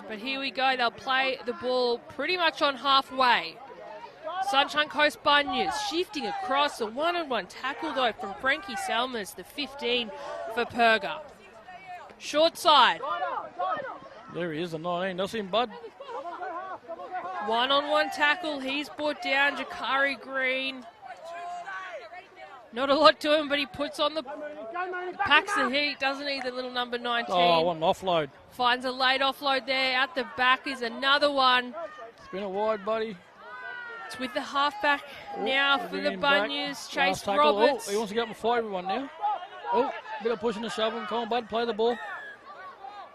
A: But here we go. They'll play the ball pretty much on halfway. Sunshine Coast Bunyas shifting across. A one-on-one tackle, though, from Frankie Selmas, the 15 for Purga. Short side.
B: There he is, the 19. That's him, bud.
A: One-on-one tackle. He's brought down Jakari Green. Not a lot to him, but he puts on the... Packs the heat, doesn't he, the little number 19.
B: Oh, what an offload.
A: Finds a late offload there. At the back is another one.
B: Spin it wide, buddy.
A: It's with the halfback now for the Bunyas. Chase
B: tackle.
A: Roberts.
B: Oh, he wants to get up and fight everyone now. Oh, bit of pushing and shoving. Come on, bud, play the ball.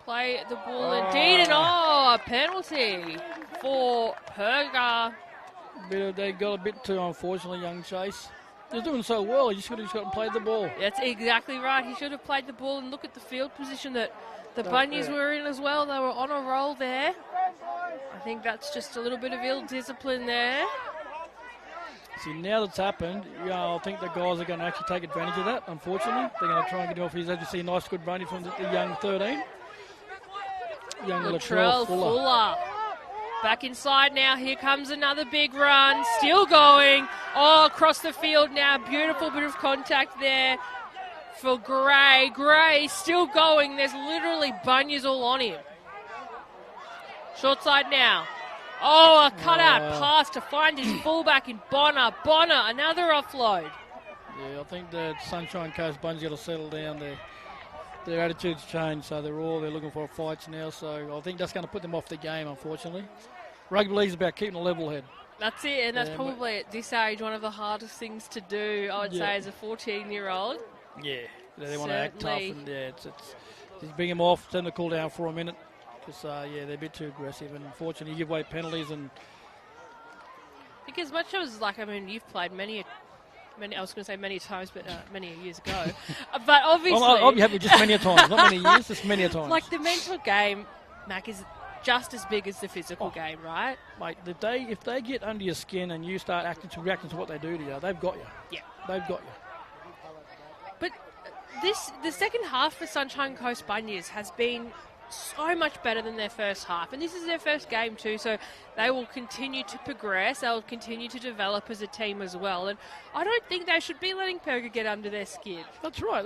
A: Play the ball indeed, and a penalty for Purga.
B: They got a bit too, unfortunately, young Chase. He's doing so well, he just got to play the ball.
A: That's exactly right. He should have played the ball, and look at the field position that the Bunyas were in as well. They were on a roll there. I think that's just a little bit of ill discipline there.
B: See, now that's happened, I think the guys are going to actually take advantage of that, unfortunately. They're going to try and get him off his, as you see, nice good running from the young 13. Young Latrell Fuller.
A: Back inside now. Here comes another big run. Still going. Oh, across the field now. Beautiful bit of contact there for Gray. Gray still going. There's literally Bunyas all on him. Short side now. Oh, a cutout pass to find his fullback in Bonner. Bonner, another offload.
B: Yeah, I think the Sunshine Coast Bunyas got to settle down there. Their attitudes changed, so they're looking for fights now. So I think that's going to put them off the game, unfortunately. Rugby league's about keeping a level head.
A: That's it, and that's probably at this age one of the hardest things to do, I would say, as a 14-year-old.
B: Yeah, they want to act tough, and it's just bring them off, send them to cool down for a minute, because they're a bit too aggressive, and unfortunately you give away penalties. And
A: I think as much as you've played many. I was going to say many times, but many years ago. But obviously,
B: I'll be happy just many a times, not many years, just many a times.
A: Like the mental game, Mac, is just as big as the physical game, right?
B: Mate, if they get under your skin and you start reacting to what they do to you, they've got you.
A: Yeah.
B: They've got you.
A: But the second half for Sunshine Coast Bunyas has been so much better than their first half. And this is their first game too, so they will continue to progress. They'll continue to develop as a team as well. And I don't think they should be letting Purga get under their skin.
B: That's right.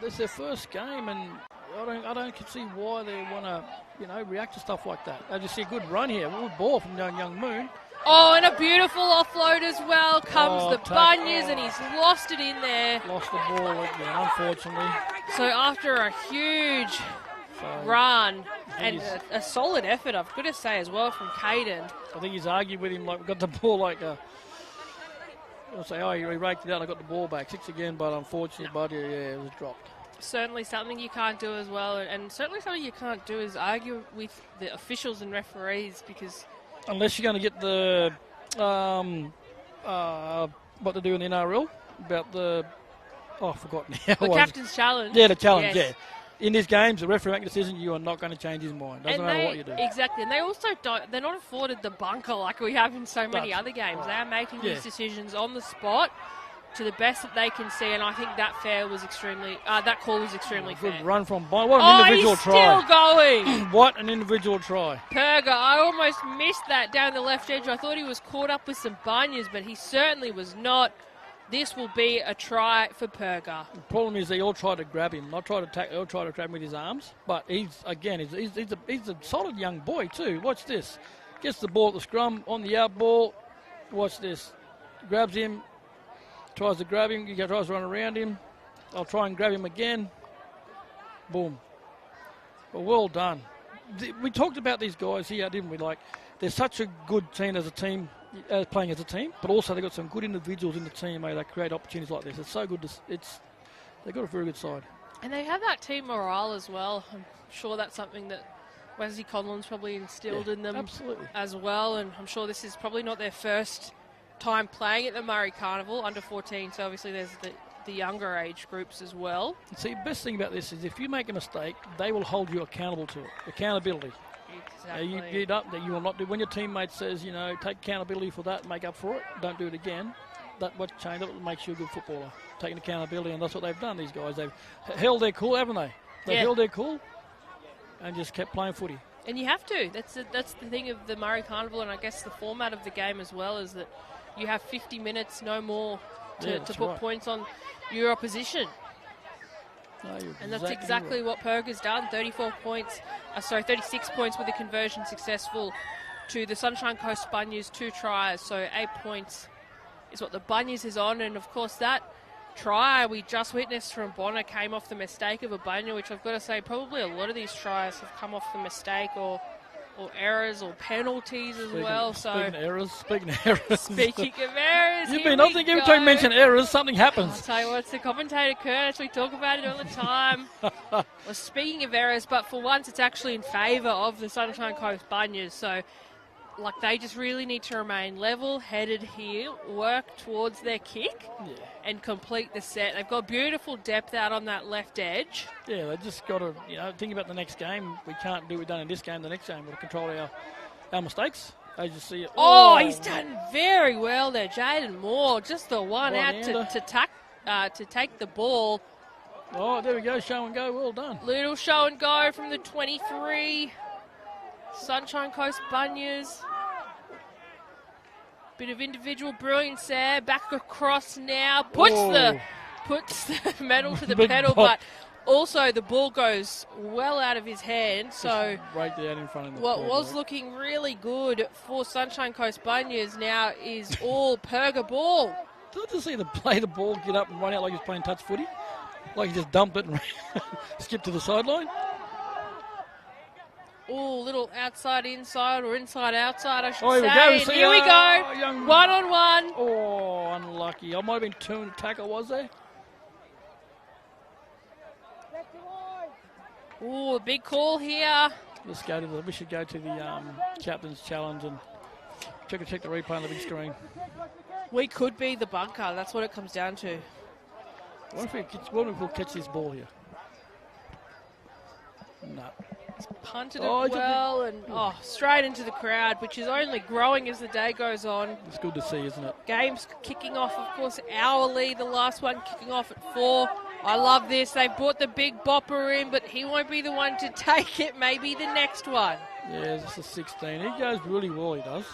B: It's their first game, and I don't see why they want to, react to stuff like that. They just see a good run here. Good ball from young Moon.
A: Oh, and a beautiful offload as well. Comes the Bunyas, and he's lost it in there.
B: Lost the ball again, unfortunately.
A: So after a huge run and a solid effort, I've got to say as well, from Caden.
B: I think he's argued with him, like, we got the ball I'll say, he raked it out, I got the ball back. 6 again, but unfortunately, buddy, it was dropped.
A: Certainly something you can't do as well, and certainly something you can't do is argue with the officials and referees, because...
B: Unless you're going to get the, what they do in the NRL, about I forgot now.
A: The captain's challenge.
B: Yeah, the challenge,
A: yes.
B: In these games, the referee makes a decision, you are not going to change his mind. Doesn't matter what you do.
A: Exactly, and they also they're not afforded the bunker like we have in so many other games. They are making these decisions on the spot to the best that they can see, and I think that that call was extremely fair.
B: Good run from Bunyas. What an individual try.
A: Still going.
B: What an individual try.
A: Purga, I almost missed that down the left edge. I thought he was caught up with some Bunyas, but he certainly was not. This will be a try for Purga.
B: The problem is they all try to grab him, not try to attack. They all try to grab him with his arms. But he's a solid young boy too. Watch this. Gets the ball at the scrum on the out ball. Watch this. Grabs him. Tries to grab him. He tries to run around him. I'll try and grab him again. Boom. But well done. We talked about these guys here, didn't we? Like, they're such a good team as a team. playing as a team, but also they've got some good individuals in the team that create opportunities like this. It's so good. They've got a very good side.
A: And they have that team morale as well. I'm sure that's something that Wesley Conlon's probably instilled in them as well. And I'm sure this is probably not their first time playing at the Murri Carnival, under 14. So obviously there's the younger age groups as well.
B: See, the best thing about this is if you make a mistake, they will hold you accountable to it. Accountability.
A: Exactly.
B: You get up that you will not do. When your teammate says, take accountability for that, make up for it, don't do it again. What change that makes you a good footballer. Taking accountability, and that's what they've done. These guys, they've held their cool, haven't they? They've held their cool and just kept playing footy.
A: And you have to. That's the thing of the Murri Carnival, and I guess the format of the game as well, is that you have 50 minutes, no more, to put points on your opposition.
B: No,
A: and that's exactly what Purga's done. 36 points with a conversion successful to the Sunshine Coast Bunyas, 2 tries. So 8 points is what the Bunyas is on. And of course that try we just witnessed from Bonner came off the mistake of a Bunya, which I've got to say probably a lot of these tries have come off the mistake or errors or penalties as well.
B: Speaking of errors.
A: Speaking of errors,
B: I think every time you mention errors, something happens.
A: I'll tell you what, it's the commentator Curtis. We talk about it all the time. Well, speaking of errors, but for once it's actually in favour of the Sunshine Coast Bunyas. So, they just really need to remain level-headed here, work towards their kick, and complete the set. They've got beautiful depth out on that left edge. Yeah,
B: they just got to, think about the next game. We can't do what we've done in this game. The next game, we've got to control our mistakes. As you see it.
A: Oh, he's done very well there, Jaden Moore. Just the one out to take the ball.
B: Oh, there we go, show and go. Well done.
A: Little show and go from the 23. Sunshine Coast Bunyas. Bit of individual brilliance there. Back across now. Puts the medal to the pedal, but also the ball goes well out of his hand. So
B: right there in front of the
A: what was looking really good for Sunshine Coast Bunyas now is all Purga ball.
B: Did I just see the ball get up and run out like he's playing touch footy? Like he just dumped it and skipped to the sideline?
A: Oh, little outside-inside or inside-outside, I should say.
B: Here we go.
A: One-on-one.
B: Oh, unlucky. I might have been 2 in the tackle, was there?
A: Oh, a big call here.
B: We should go to the captain's challenge and check the replay on the big screen.
A: We could be the bunker. That's what it comes down to.
B: What if we'll catch this ball here? No.
A: It's punted it well and straight into the crowd, which is only growing as the day goes on.
B: It's good to see, isn't it?
A: Game's kicking off, of course, hourly. The last one kicking off at 4. I love this. They brought the big bopper in, but he won't be the one to take it. Maybe the next one.
B: Yeah, this is 16. He goes really well, he does.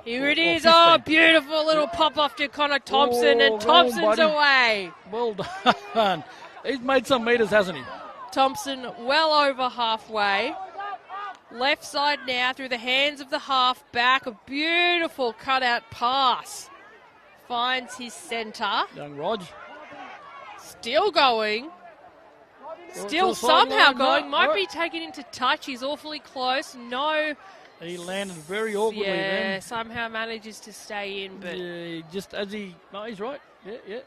A: Here it is. Oh, beautiful little pop off to Connor Thompson, and Thompson's away.
B: Well done. He's made some metres, hasn't he?
A: Thompson well over halfway. Left side now through the hands of the half-back. A beautiful cutout pass. Finds his centre.
B: Young Rog.
A: Still going. Still somehow going. Might be taken into touch. He's awfully close. No.
B: He landed very awkwardly then.
A: Yeah, somehow manages to stay in. But
B: no, he's right. Yeah.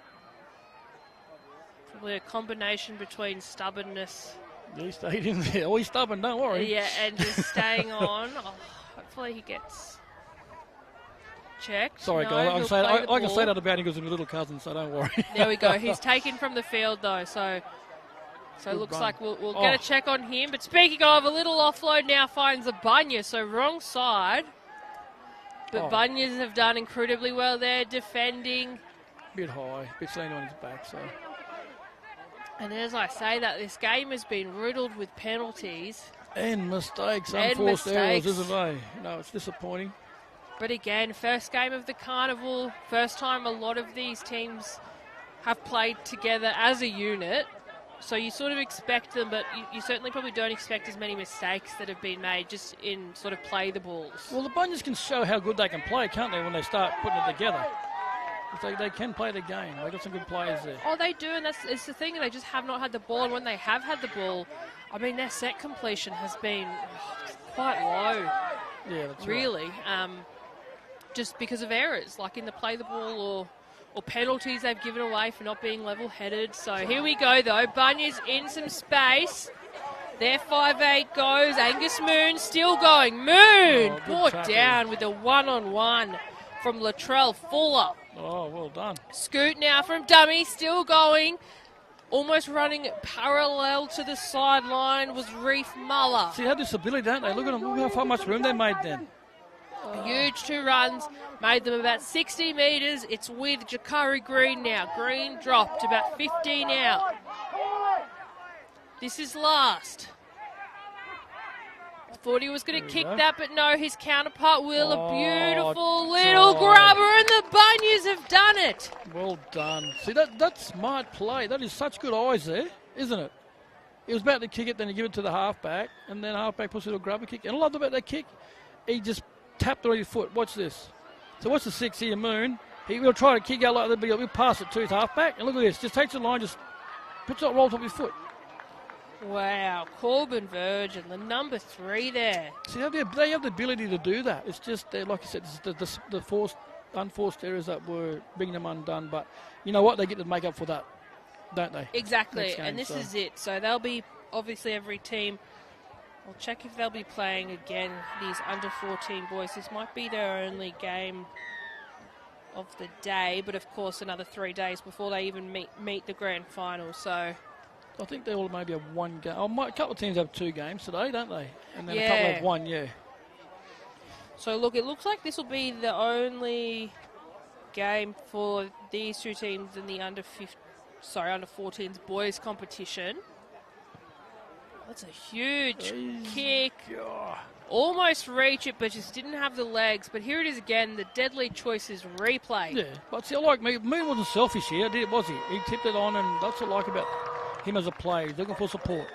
A: Probably a combination between stubbornness.
B: He stayed in there. Oh, he's stubborn, don't worry.
A: Yeah, and just staying on. Hopefully he gets checked.
B: Sorry, guys. I can say that about him because he's my little cousin, so don't worry.
A: There we go. He's taken from the field, though, so it looks like we'll get a check on him. But speaking of, a little offload now finds the Bunyas, so wrong side. But Bunyas have done incredibly well there, defending.
B: Bit high, bit leaning on his back, so...
A: And as I say that, this game has been riddled with penalties.
B: And mistakes, unforced errors, isn't they? No, it's disappointing.
A: But again, first game of the Carnival, first time a lot of these teams have played together as a unit. So you sort of expect them, but you certainly probably don't expect as many mistakes that have been made just in sort of play the balls.
B: Well, the Bunyas can show how good they can play, can't they, when they start putting it together? They can play the game. They've got some good players there.
A: Oh, they do, and it's the thing. They just have not had the ball, and when they have had the ball, I mean, their set completion has been quite low.
B: Yeah, that's
A: really, just because of errors, like in the play the ball or penalties they've given away for not being level-headed. So here we go, though. Bunyas in some space. Their 5'8" goes. Angus Moon still going. Moon brought down with a one-on-one from Latrell Fuller.
B: Oh, well done.
A: Scoot now from dummy, still going. Almost running parallel to the sideline was Reef Muller.
B: See, they have this ability, don't they? Look at them. Look how much room they made then.
A: A huge 2 runs, made them about 60 metres. It's with Jakari Green now. Green dropped about 15 out. This is last. Thought he was going to kick that, but no, his counterpart will. A beautiful little grubber, and the Bunyas have done it.
B: Well done. See, that's smart play. That is such good eyes there, isn't it? He was about to kick it, then he give it to the halfback, and then halfback puts a little grubber kick. And I love about that kick, he just tapped it on his foot. Watch this. So what's the 6 here, Moon? He will try to kick out like that, but he'll pass it to his halfback. And look at this. Just takes the line, just puts it right on top of his foot.
A: Wow, Corbin Virgin, the number 3 there.
B: See, they have the ability to do that. It's just, like you said, it's the unforced errors that were bringing them undone. But you know what? They get to make up for that, don't they?
A: Exactly,
B: Game,
A: and this is it. So they'll be, obviously, every team. I'll check if they'll be playing again, these under-14 boys. This might be their only game of the day, but of course another 3 days before they even meet the grand final. So
B: I think they all maybe have 1 game. Oh, a couple of teams have 2 games today, don't they? And then a couple have 1, yeah.
A: So look, it looks like this will be the only game for these 2 teams in the under-14s boys competition. That's a huge kick. Almost reach it, but just didn't have the legs. But here it is again, the deadly choices replay.
B: Yeah, but see, I like me. Moon wasn't selfish here, was he? He tipped it on, and that's what I like about him as a player. He's looking for support.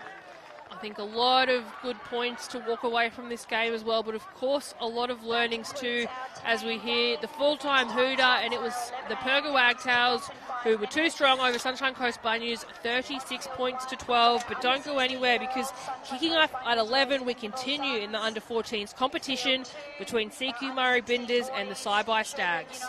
A: I think a lot of good points to walk away from this game as well, but of course a lot of learnings too, as we hear the full-time hooter, and it was the Purga Wagtails who were too strong over Sunshine Coast Bunyas, 36 points to 12, but don't go anywhere because kicking off at 11, we continue in the under-14s competition between CQ Murri Binders and the Saibai Stags.